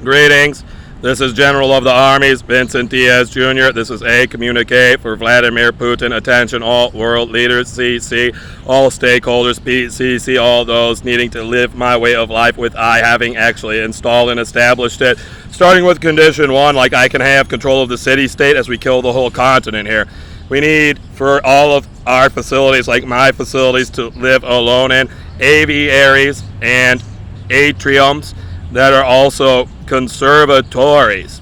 Greetings. This is General of the Armies, Vincent Diaz Jr. This is a communique for Vladimir Putin. Attention, all world leaders, CC, all stakeholders, PCC, all those needing to live my way of life with I having actually installed and established it. Starting with condition one, like I can have control of the city-state as we kill the whole continent here. We need for all of our facilities, like my facilities, to live alone in aviaries and atriums that are also conservatories,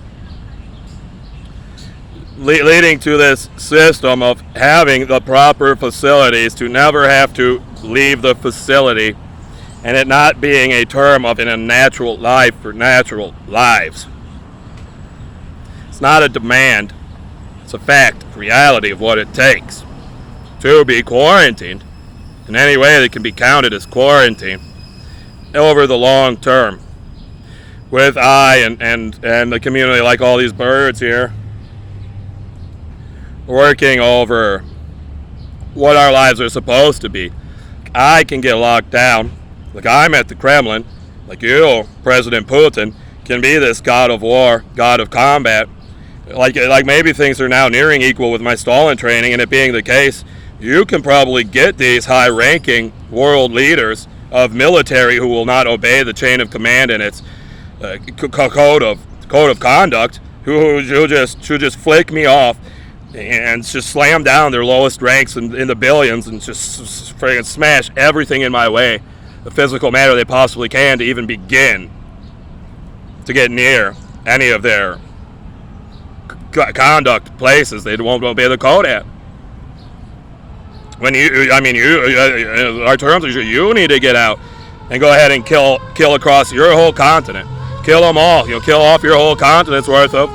leading to this system of having the proper facilities to never have to leave the facility, and it not being a term of in a natural life for natural lives. It's not a demand, it's a fact, reality of what it takes to be quarantined in any way that can be counted as quarantine over the long term. With I and the community, like all these birds here, working over what our lives are supposed to be. I can get locked down, like I'm at the Kremlin, like you, President Putin, can be this god of war, god of combat. Like maybe things are now nearing equal with my Stalin training, and it being the case, you can probably get these high-ranking world leaders of military who will not obey the chain of command and its code of conduct, who just flake me off and just slam down their lowest ranks in the billions and just friggin' smash everything in my way, the physical matter they possibly can, to even begin to get near any of their conduct places they won't obey the code at. When our terms are you need to get out and go ahead and kill across your whole continent. Kill them all. Kill off your whole continent's worth of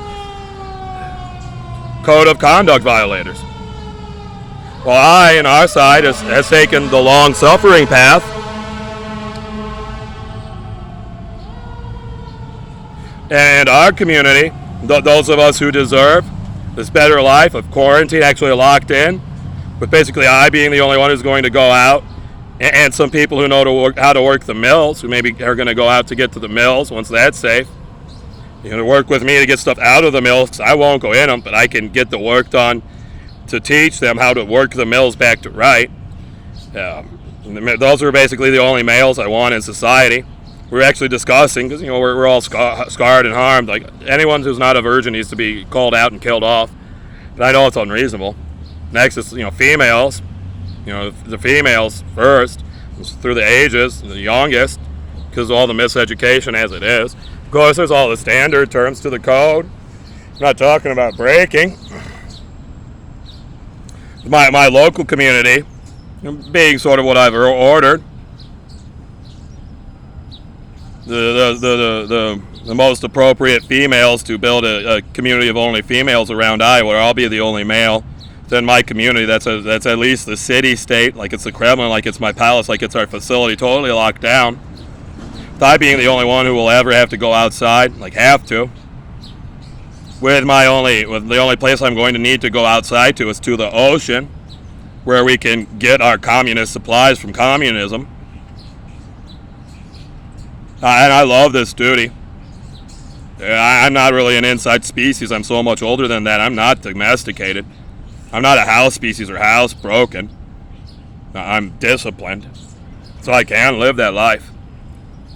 code of conduct violators. Well, I, on our side, has taken the long-suffering path. And our community, those of us who deserve this better life of quarantine, actually locked in, with basically I being the only one who's going to go out, and some people who know how to work the mills, who maybe are going to go out to get to the mills once that's safe. You're going to work with me to get stuff out of the mills. I won't go in them, but I can get the work done to teach them how to work the mills back to right. Those are basically the only males I want in society. We're actually discussing, because we're all scarred and harmed. Like anyone who's not a virgin needs to be called out and killed off. But I know it's unreasonable. Next is females. The females first, through the ages, the youngest, because of all the miseducation as it is. Of course, there's all the standard terms to the code. I'm not talking about breaking. My local community, being sort of what I've ordered, the most appropriate females to build a community of only females around Iowa, where I'll be the only male. In my community, that's at least the city-state, like it's the Kremlin, like it's my palace, like it's our facility, totally locked down. With I being the only one who will ever have to go outside, like have to. With the only place I'm going to need to go outside to is to the ocean, where we can get our communist supplies from communism. And I love this duty. I'm not really an inside species. I'm so much older than that. I'm not domesticated. I'm not a house species or housebroken. I'm disciplined, so I can live that life.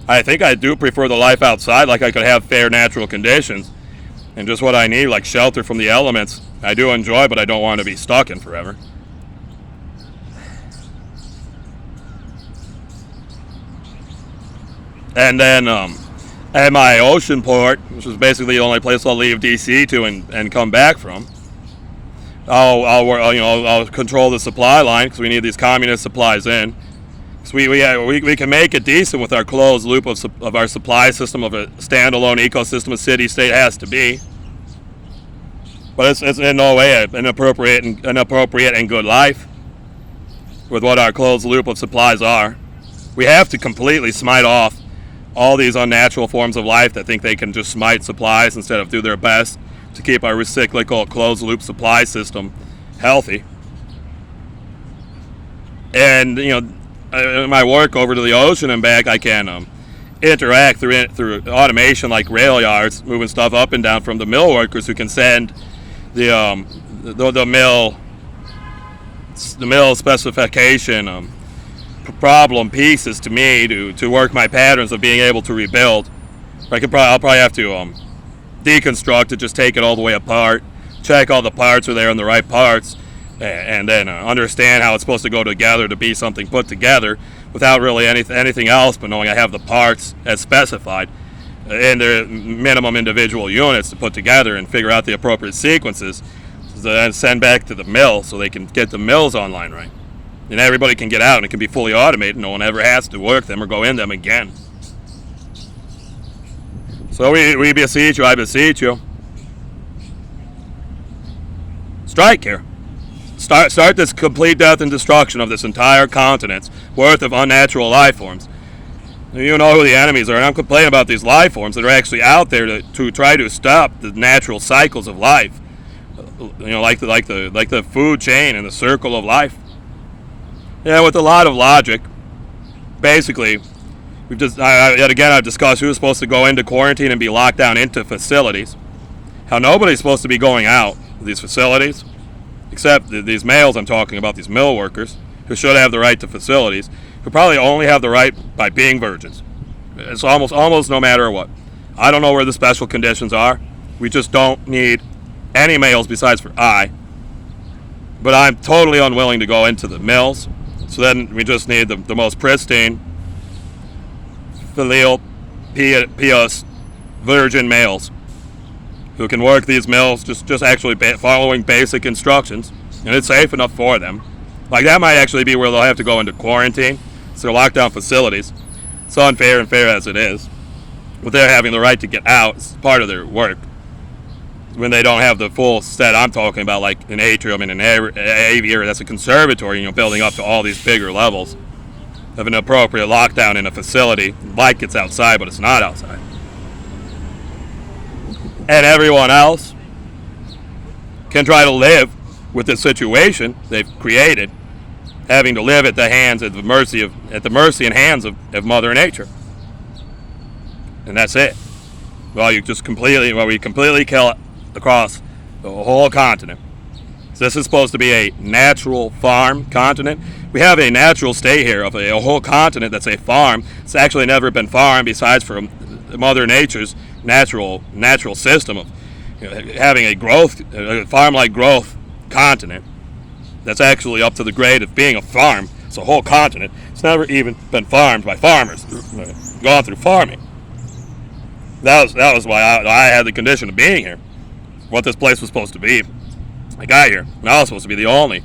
I think I do prefer the life outside, like I could have fair natural conditions and just what I need, like shelter from the elements. I do enjoy, but I don't want to be stuck in forever. And then at my ocean port, which is basically the only place I'll leave DC to and come back from, I'll control the supply line, because we need these communist supplies in. So we can make it decent with our closed loop of our supply system, of a standalone ecosystem a city-state has to be. But it's in no way an appropriate and good life with what our closed loop of supplies are. We have to completely smite off all these unnatural forms of life that think they can just smite supplies instead of do their best to keep our cyclical closed-loop supply system healthy. And my work over to the ocean and back, I can interact through automation like rail yards, moving stuff up and down from the mill workers who can send the mill specification problem pieces to me to work my patterns of being able to rebuild. I'll probably have to deconstruct it, just take it all the way apart, check all the parts are there in the right parts, and then understand how it's supposed to go together to be something put together without really anything else but knowing I have the parts as specified in their minimum individual units to put together and figure out the appropriate sequences to then send back to the mill so they can get the mills online right. And everybody can get out and it can be fully automated. No one ever has to work them or go in them again. So we beseech you, I beseech you. Strike here. Start this complete death and destruction of this entire continent's worth of unnatural life forms. You know who the enemies are, and I'm complaining about these life forms that are actually out there to try to stop the natural cycles of life. Like the food chain and the circle of life. Yeah, with a lot of logic. Basically, I've discussed who's supposed to go into quarantine and be locked down into facilities. How nobody's supposed to be going out of these facilities. Except these males I'm talking about, these mill workers, who should have the right to facilities, who probably only have the right by being virgins. It's almost no matter what. I don't know where the special conditions are. We just don't need any males besides for I. But I'm totally unwilling to go into the mills. So then we just need the most pristine, filial, pious, virgin males who can work these mills just actually following basic instructions, and it's safe enough for them. Like, that might actually be where they'll have to go into quarantine, so they're lockdown facilities. It's unfair and fair as it is. But they're having the right to get out. It's part of their work. When they don't have the full set I'm talking about, like an atrium and an aviary, that's a conservatory, building up to all these bigger levels of an appropriate lockdown in a facility. Light gets outside, but it's not outside. And everyone else can try to live with the situation they've created, having to live at the mercy and hands of Mother Nature. And that's it. We completely kill it across the whole continent. So this is supposed to be a natural farm continent. We have a natural state here of a whole continent that's a farm. It's actually never been farmed besides for Mother Nature's natural system of having a farm-like growth continent that's actually up to the grade of being a farm. It's a whole continent. It's never even been farmed by farmers, gone through farming. That was why I had the condition of being here. What this place was supposed to be. I got here, and I was supposed to be the only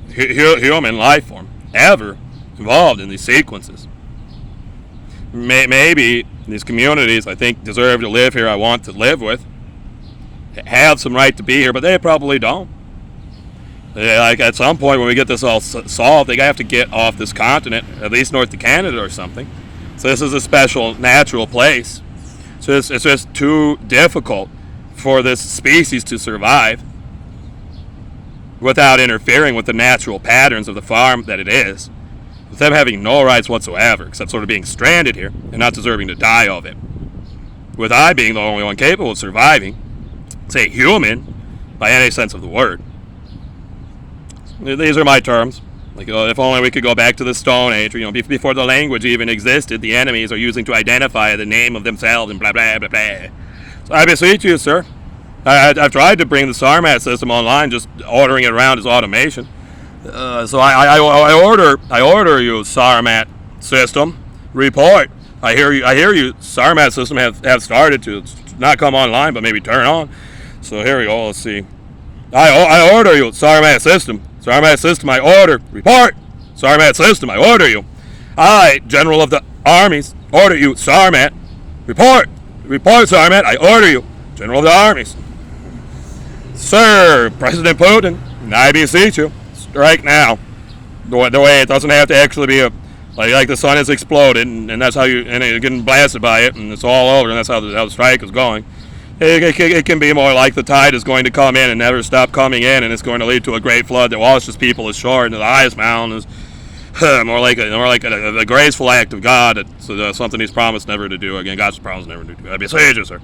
human life form ever involved in these sequences. Maybe these communities I think deserve to live here, I want to live with, have some right to be here, but they probably don't. Like, at some point when we get this all solved, they have to get off this continent, at least north to Canada or something. So this is a special natural place. So it's just too difficult for this species to survive without interfering with the natural patterns of the farm that it is, with them having no rights whatsoever, except sort of being stranded here and not deserving to die of it. With I being the only one capable of surviving, say human, by any sense of the word. These are my terms. Like, if only we could go back to the Stone Age, or, before the language even existed, the enemies are using to identify the name of themselves and blah, blah, blah, blah. So I beseech you, sir. I've tried to bring the Sarmat system online, just ordering it around as automation. So I order you, Sarmat system, report. I hear you, Sarmat system have started to not come online, but maybe turn on. So here we go. Let's see. I order you, Sarmat system. Sarmat system, I order. Report. Sarmat system, I order you. I, General of the Armies, order you, Sarmat. Report. Report, Sarmat, I order you, General of the Armies. Sir, President Putin, I beseech you, strike now. The way it doesn't have to actually be like the sun has exploded, and that's how you're getting blasted by it, and it's all over, and that's how the strike is going. It can be more like the tide is going to come in and never stop coming in, and it's going to lead to a great flood that washes people ashore into the highest mountains more like a graceful act of God. It's something He's promised never to do again. God's promised never to do. That'd be a sage, sir.